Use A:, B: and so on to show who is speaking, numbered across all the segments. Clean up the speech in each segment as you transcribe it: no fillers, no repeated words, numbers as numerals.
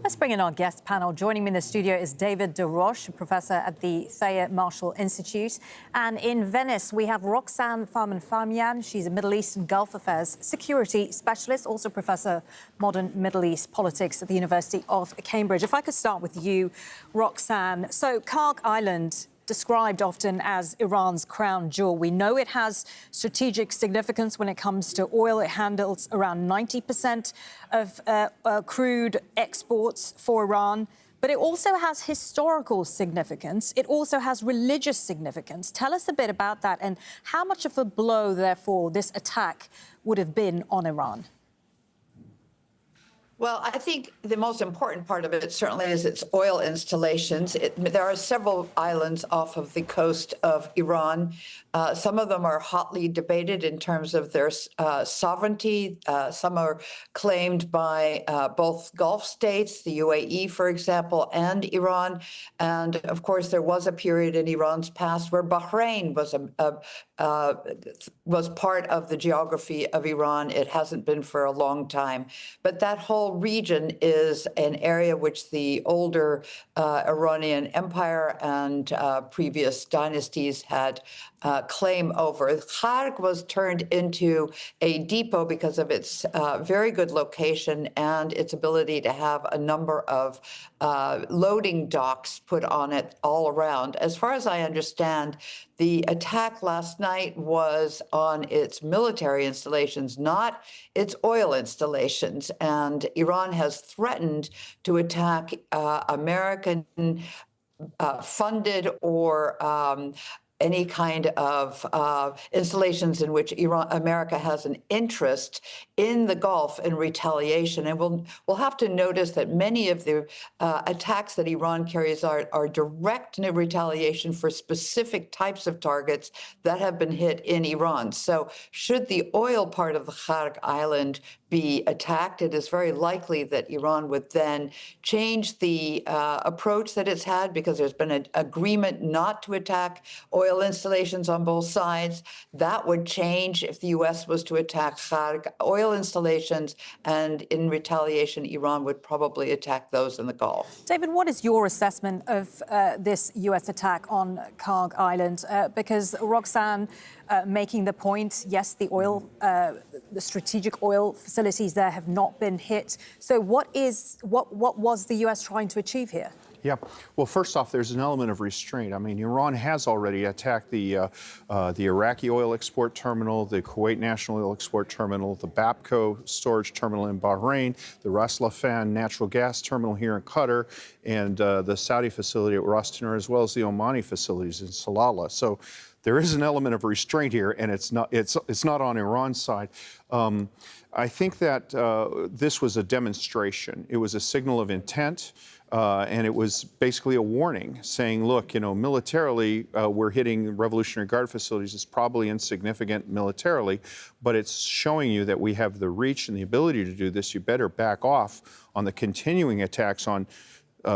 A: Let's bring in our guest panel. Joining me in the studio is David DeRoche, a professor at the Thayer Marshall Institute. And in Venice, we have Roxane Farmanfarmian. She's a Middle East and Gulf Affairs security specialist, also professor of modern Middle East politics at the University of Cambridge. If I could start with you, Roxane. So Karg Island, described often as Iran's crown jewel. We know it has strategic significance when it comes to oil. It handles around 90% of crude exports for Iran. But it also has historical significance. It also has religious significance. Tell us a bit about that and how much of a blow, therefore, this attack would have been on Iran.
B: Well, I think the most important part of it certainly is its oil installations. There are several islands off of the coast of Iran. Some of them are hotly debated in terms of their sovereignty. Some are claimed by both Gulf states, the UAE, for example, and Iran. And of course, there was a period in Iran's past where Bahrain was part of the geography of Iran. It hasn't been for a long time. But that whole region is an area which the older Iranian Empire and previous dynasties had claim over. Karg was turned into a depot because of its very good location and its ability to have a number of loading docks put on it all around. As far as I understand, the attack last night was on its military installations, not its oil installations. And Iran has threatened to attack American funded or any kind of installations in which America has an interest in the Gulf in retaliation. And we'll have to notice that many of the attacks that Iran carries out are direct retaliation for specific types of targets that have been hit in Iran. So should the oil part of the Karg Island be attacked, it is very likely that Iran would then change the approach that it's had, because there's been an agreement not to attack oil installations on both sides. That would change if the U.S. was to attack Karg oil installations, and in retaliation, Iran would probably attack those in the Gulf.
A: David, what is your assessment of this U.S. attack on Karg Island? Because Roxane making the point, yes, the oil, the strategic oil facilities there have not been hit. So what was the U.S. trying to achieve here?
C: Yeah. Well, first off, there's an element of restraint. I mean, Iran has already attacked the Iraqi oil export terminal, the Kuwait National Oil Export Terminal, the Bapco storage terminal in Bahrain, the Ras Laffan natural gas terminal here in Qatar, and the Saudi facility at Ras Tanur, as well as the Omani facilities in Salalah. So there is an element of restraint here, and it's not on Iran's side. I think that this was a demonstration. It was a signal of intent. And it was basically a warning saying, look, you know, militarily, we're hitting Revolutionary Guard facilities. It's probably insignificant militarily, but it's showing you that we have the reach and the ability to do this. You better back off on the continuing attacks on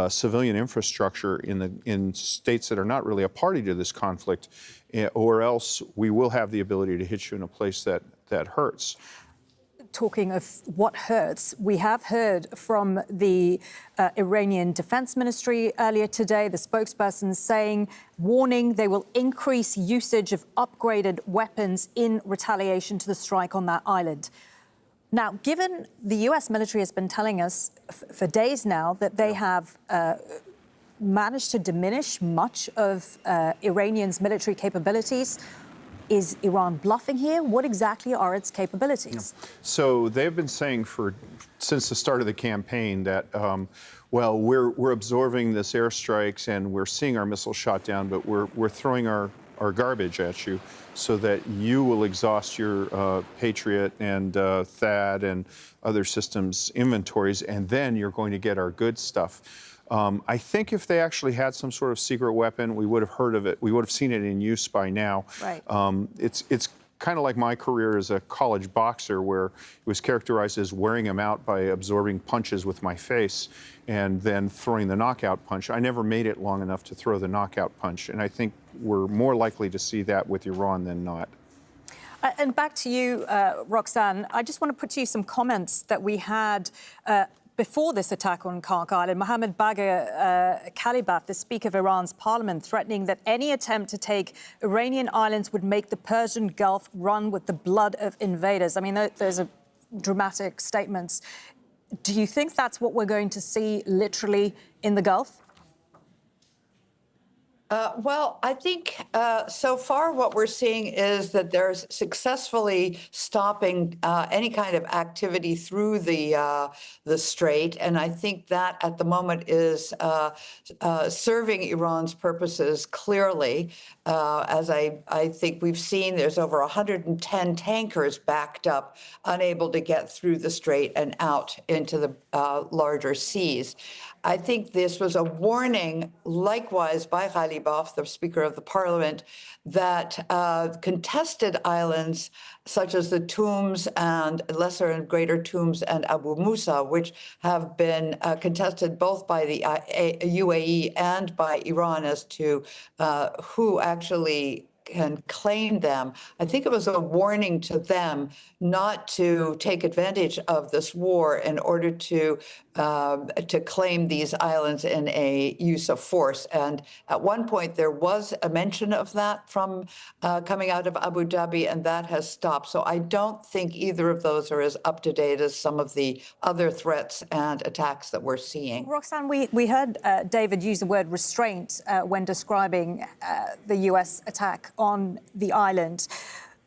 C: civilian infrastructure in states that are not really a party to this conflict, or else we will have the ability to hit you in a place that hurts.
A: Talking of what hurts, we have heard from the Iranian Defense Ministry earlier today, the spokesperson warning they will increase usage of upgraded weapons in retaliation to the strike on that island. Now, given the U.S. military has been telling us for days now that they have managed to diminish much of Iranians' military capabilities, is Iran bluffing here? What exactly are its capabilities?
C: Yeah. So they've been saying since the start of the campaign that, well, we're absorbing this airstrikes and we're seeing our missiles shot down, but we're throwing our garbage at you so that you will exhaust your Patriot and THAAD and other systems inventories, and then you're going to get our good stuff. I think if they actually had some sort of secret weapon, we would have heard of it. We would have seen it in use by now.
A: Right.
C: It's kind of like my career as a college boxer, where it was characterized as wearing him out by absorbing punches with my face and then throwing the knockout punch. I never made it long enough to throw the knockout punch, and I think we're more likely to see that with Iran than not.
A: And back to you, Roxane, I just want to put to you some comments that we had before this attack on Kark Island, Mohammed Bagher Kalibaf, the Speaker of Iran's parliament, threatening that any attempt to take Iranian islands would make the Persian Gulf run with the blood of invaders. I mean, those are dramatic statements. Do you think that's what we're going to see literally in the Gulf?
B: Well, I think so far what we're seeing is that they're successfully stopping any kind of activity through the strait, and I think that at the moment is serving Iran's purposes clearly. As I think we've seen, there's over 110 tankers backed up, unable to get through the strait and out into the larger seas. I think this was a warning, likewise, by Ghalibaf, the Speaker of the Parliament, that contested islands such as the Tombs and Lesser and Greater Tombs and Abu Musa, which have been contested both by the UAE and by Iran as to who actually can claim them. I think it was a warning to them not to take advantage of this war in order to claim these islands in a use of force. And at one point, there was a mention of that from coming out of Abu Dhabi, and that has stopped. So I don't think either of those are as up to date as some of the other threats and attacks that we're seeing.
A: Roxanne, we heard David use the word restraint when describing the U.S. attack on the island.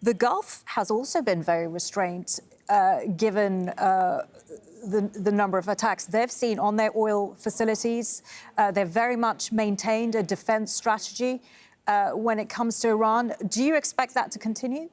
A: The Gulf has also been very restrained, given the number of attacks they've seen on their oil facilities. They've very much maintained a defense strategy when it comes to Iran. Do you expect that to continue?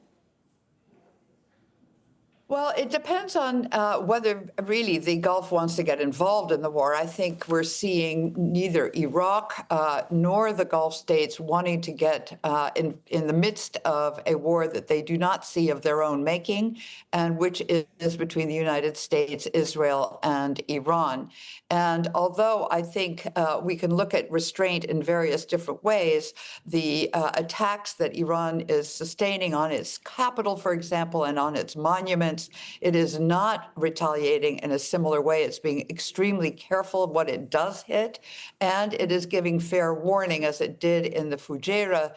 B: Well, it depends on whether really the Gulf wants to get involved in the war. I think we're seeing neither Iraq nor the Gulf states wanting to get in the midst of a war that they do not see of their own making, and which is between the United States, Israel, and Iran. And although I think we can look at restraint in various different ways, the attacks that Iran is sustaining on its capital, for example, and on its monuments, it is not retaliating in a similar way. It's being extremely careful of what it does hit, and it is giving fair warning, as it did in the Fujairah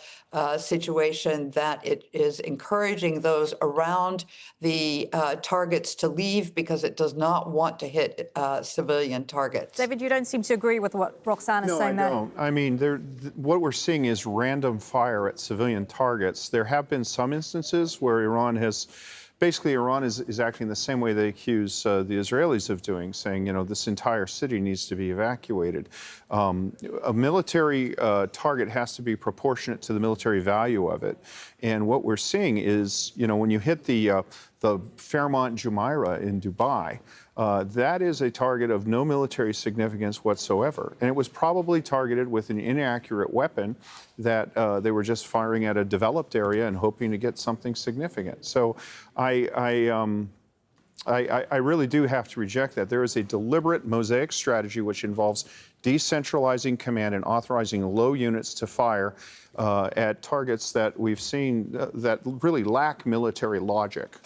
B: situation, that it is encouraging those around the targets to leave because it does not want to hit civilian targets.
A: David, you don't seem to agree with what Roxanne is saying there.
C: No, I don't. I mean, what we're seeing is random fire at civilian targets. There have been some instances where Iran is acting the same way they accuse the Israelis of doing, saying, you know, this entire city needs to be evacuated. A military target has to be proportionate to the military value of it. And what we're seeing is, you know, when you hit the Fairmont Jumeirah in Dubai, that is a target of no military significance whatsoever. And it was probably targeted with an inaccurate weapon that they were just firing at a developed area and hoping to get something significant. So I really do have to reject that. There is a deliberate mosaic strategy which involves decentralizing command and authorizing low units to fire at targets that we've seen that really lack military logic.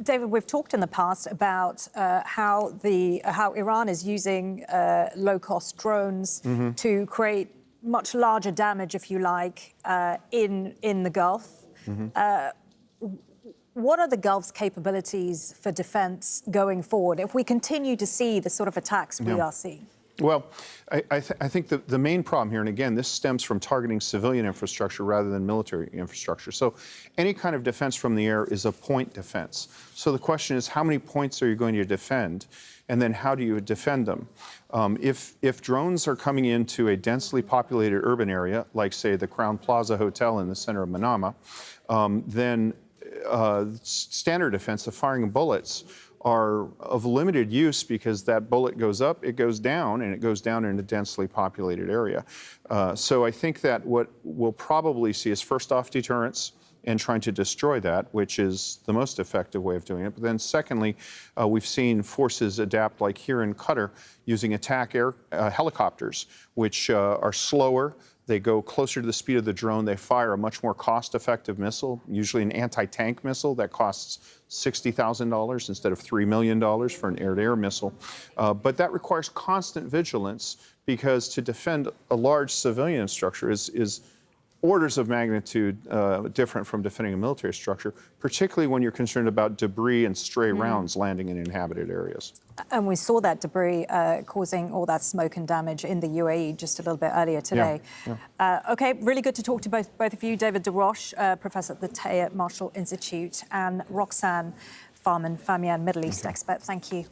A: David, we've talked in the past about how Iran is using low-cost drones to create much larger damage, if you like, in the Gulf. What are the Gulf's capabilities for defense going forward if we continue to see the sort of attacks we are seeing?
C: Well, I think the main problem here, and again, this stems from targeting civilian infrastructure rather than military infrastructure. So any kind of defense from the air is a point defense. So the question is, how many points are you going to defend? And then how do you defend them? If drones are coming into a densely populated urban area, like, say, the Crown Plaza Hotel in the center of Manama, then standard defense of firing bullets are of limited use because that bullet goes up, it goes down, and it goes down in a densely populated area. So I think that what we'll probably see is, first off, deterrence and trying to destroy that, which is the most effective way of doing it. But then secondly, we've seen forces adapt, like here in Qatar, using attack helicopters, which are slower, They go closer to the speed of the drone. They fire a much more cost-effective missile, usually an anti-tank missile that costs $60,000 instead of $3 million for an air-to-air missile. But that requires constant vigilance because to defend a large civilian structure is orders of magnitude different from defending a military structure, particularly when you're concerned about debris and stray rounds landing in inhabited areas.
A: And we saw that debris causing all that smoke and damage in the UAE just a little bit earlier today. OK, really good to talk to both of you. David DeRoche, professor at the Taya Marshall Institute, and Roxanne Farman-Fahmian, Middle East expert. Thank you.